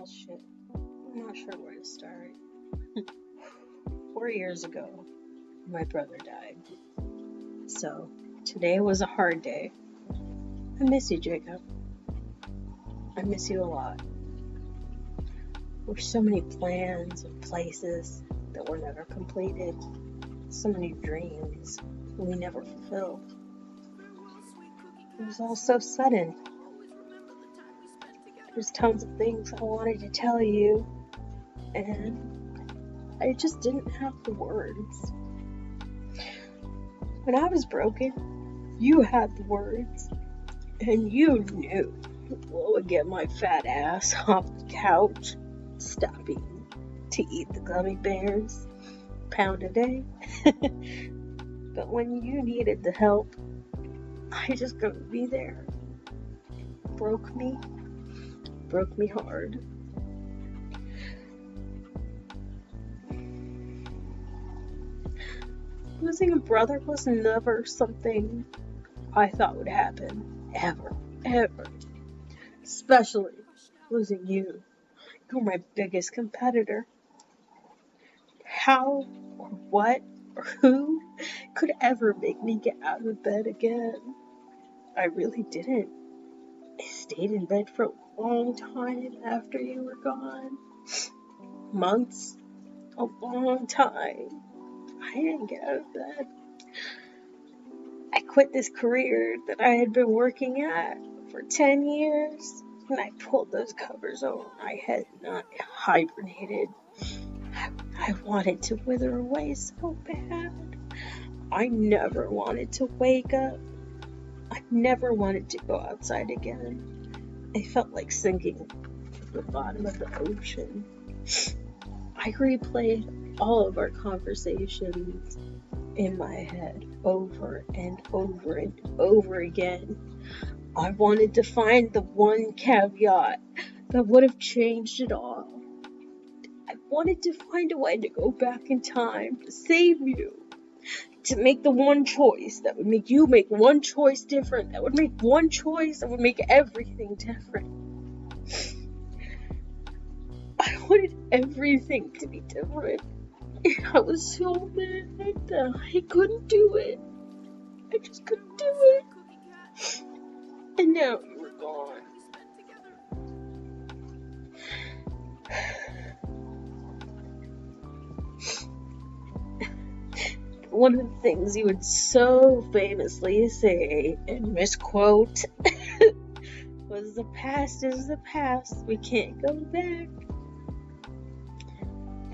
Shit. I'm not sure where to start. 4 years ago, my brother died. So, today was a hard day. I miss you, Jacob. I miss you a lot. There's so many plans and places that were never completed. So many dreams we never fulfilled. It was all so sudden. There's tons of things I wanted to tell you, and I just didn't have the words. When I was broken, you had the words, and you knew what would get my fat ass off the couch, stopping to eat the gummy bears, pound a day. But when you needed the help, I just couldn't be there. Broke me hard. Losing a brother was never something I thought would happen. Ever. Especially losing you. You're my biggest competitor. How or what or who could ever make me get out of bed again? I really didn't. I stayed in bed for a long time after you were gone. Months. A long time. I didn't get out of bed. I quit this career that I had been working at for 10 years, and I pulled those covers over my head and I hibernated. I wanted to wither away so bad. I never wanted to wake up. I never wanted to go outside again. I felt like sinking to the bottom of the ocean. I replayed all of our conversations in my head over and over and over again. I wanted to find the one caveat that would have changed it all. I wanted to find a way to go back in time to save you, to make the one choice that would make you make one choice different, that would make one choice that would make everything different. I wanted everything to be different. I was so mad that I couldn't do it. I just couldn't do it. And now you were gone. One of the things you would so famously say and misquote was, "The past is the past. We can't go back."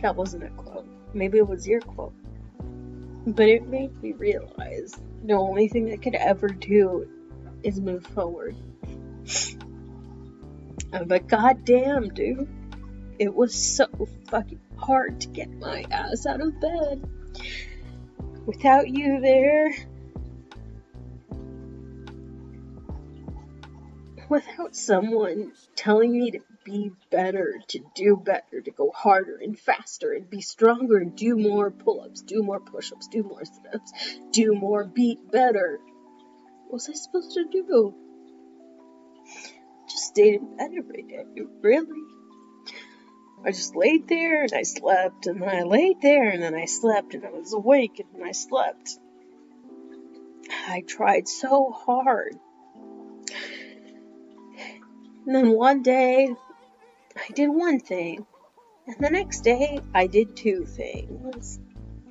That wasn't a quote. Maybe it was your quote. But it made me realize the only thing I could ever do is move forward. But goddamn, dude, it was so fucking hard to get my ass out of bed. Without you there, without someone telling me to be better, to do better, to go harder and faster and be stronger and do more pull-ups, do more push-ups, do more sit-ups, do more, beat better. What was I supposed to do? Just stayed in bed every day, really. I just laid there and I slept, and then I laid there and then I slept, and I was awake and then I slept. I tried so hard. And then one day, I did one thing. And the next day, I did two things.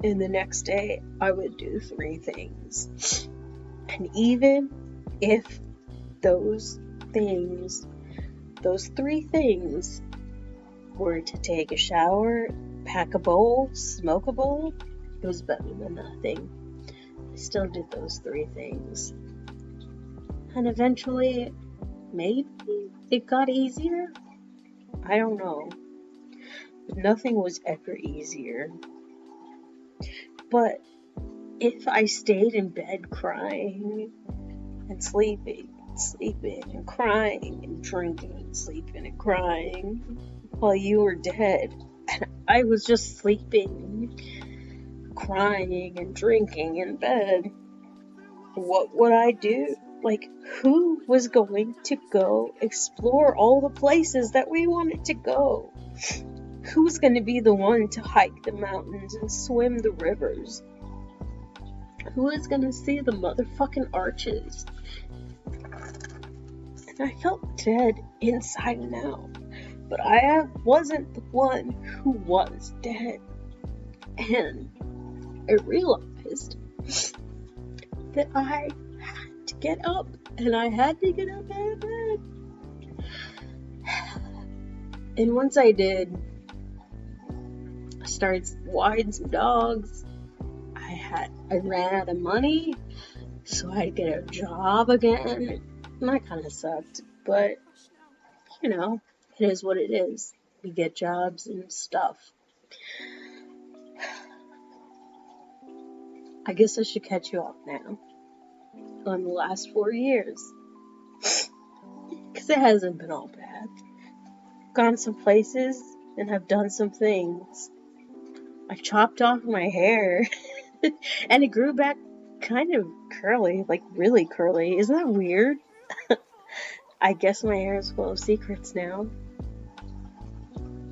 And the next day, I would do three things. And even if those three things, were to take a shower, pack a bowl, smoke a bowl, it was better than nothing. I still did those three things. And eventually, maybe it got easier? I don't know. But nothing was ever easier. But if I stayed in bed crying and sleeping and crying and drinking and sleeping and crying while you were dead, and I was just sleeping, crying and drinking in bed, what would I do? Like, who was going to go explore all the places that we wanted to go? Who's going to be the one to hike the mountains and swim the rivers? Who is going to see the motherfucking arches? And I felt dead inside and out. But I wasn't the one who was dead. And I realized that I had to get up. And I had to get up out of bed. And once I did, I started walking some dogs. I ran out of money, so I had to get a job again. And that kind of sucked, but you know, it is what it is. We get jobs and stuff. I guess I should catch you up now on the last 4 years, because it hasn't been all bad. Gone some places and have done some things. I chopped off my hair and it grew back kind of curly, like really curly. Isn't that weird? I guess my hair is full of secrets now.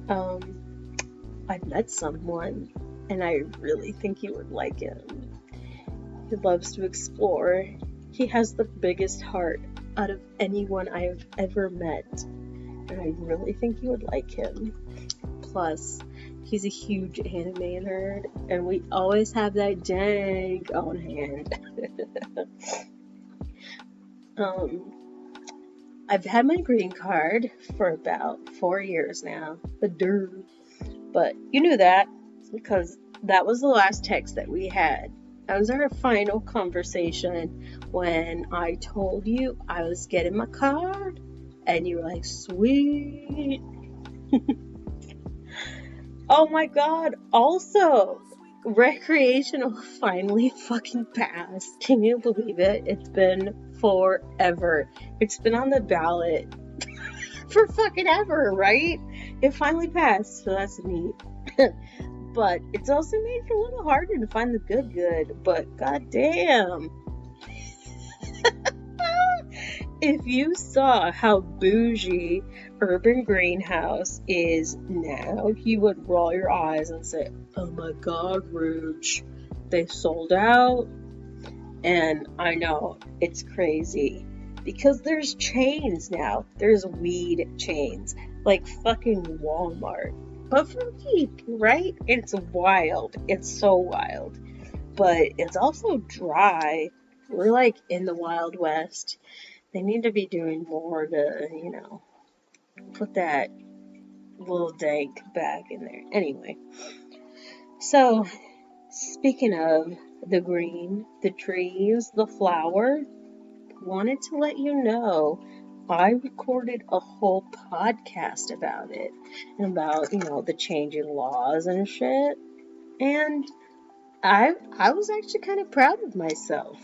I met someone and I really think you would like him. He loves to explore. He has the biggest heart out of anyone I've ever met. And I really think you would like him. Plus, he's a huge anime nerd, and we always have that jank on hand. I've had my green card for about 4 years now. But you knew that, because that was the last text that we had. That was our final conversation when I told you I was getting my card, and you were like, sweet. Oh my god, also, recreational finally fucking passed. Can you believe it? It's been forever. It's been on the ballot for fucking ever, right? It finally passed, so that's neat. But it's also made it a little harder to find the good, but goddamn. If you saw how bougie Urban Greenhouse is now, you would roll your eyes and say, oh my god, Rouge, they sold out. And I know, it's crazy, because there's chains now. There's weed chains, like fucking Walmart, but for weed, right? It's wild. It's so wild. But it's also dry. We're like in the Wild West. They need to be doing more to, you know, put that little dank back in there. Anyway, so speaking of the green, the trees, the flower, wanted to let you know I recorded a whole podcast about it, and about, you know, the changing laws and shit. And I was actually kind of proud of myself.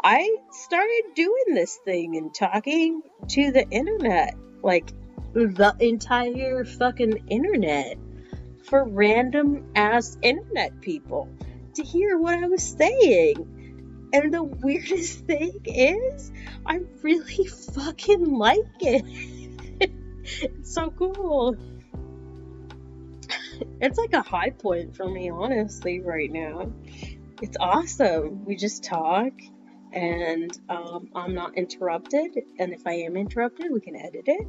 I started doing this thing and talking to the internet, like the entire fucking internet, for random ass internet people to hear what I was saying. And the weirdest thing is, I really fucking like it. It's so cool. It's like a high point for me, honestly, right now. It's awesome. We just talk. And I'm not interrupted, and if I am interrupted, we can edit it.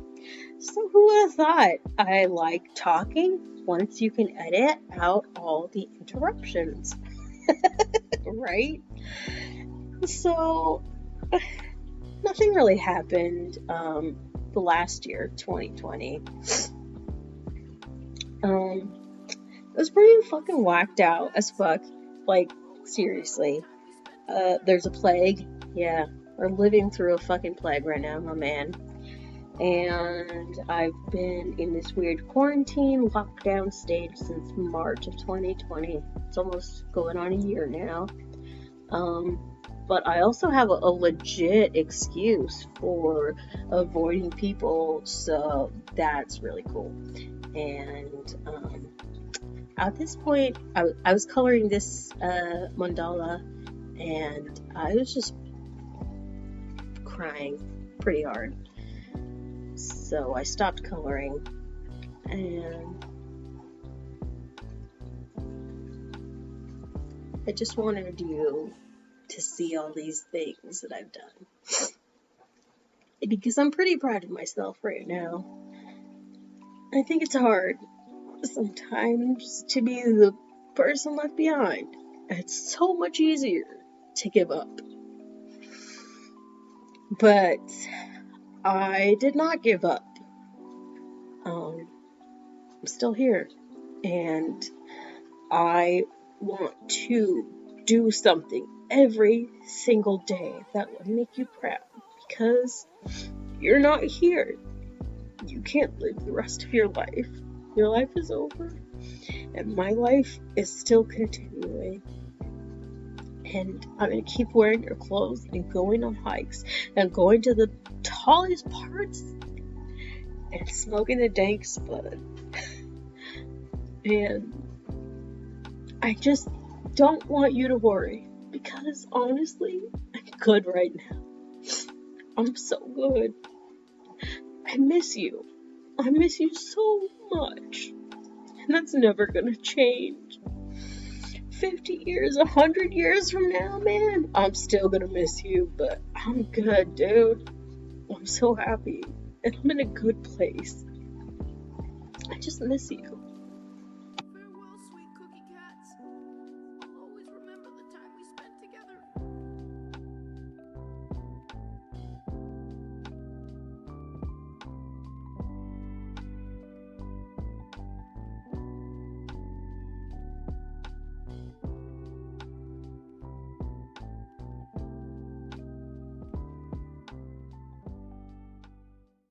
So who would have thought? I like talking once you can edit out all the interruptions. Right? So nothing really happened the last year, 2020. It was pretty fucking whacked out as fuck. Like, seriously. There's a plague. Yeah, we're living through a fucking plague right now, my man. And I've been in this weird quarantine, lockdown stage since March of 2020. It's almost going on a year now. But I also have a legit excuse for avoiding people, so that's really cool. And at this point, I was coloring this mandala, and I was just crying pretty hard. So I stopped coloring, and I just wanted you to see all these things that I've done. Because I'm pretty proud of myself right now. I think it's hard sometimes to be the person left behind. It's so much easier to give up. But I did not give up. I'm still here. And I want to do something every single day that would make you proud. Because you're not here. You can't live the rest of your life. Your life is over. And my life is still continuing. And I'm going to keep wearing your clothes and going on hikes and going to the tallest parts and smoking the dank spud. And I just don't want you to worry, because honestly, I'm good right now. I'm so good. I miss you. I miss you so much. And that's never gonna change. 50 years, 100 years from now, man, I'm still gonna miss you, but I'm good, dude. I'm so happy, and I'm in a good place. I just miss you.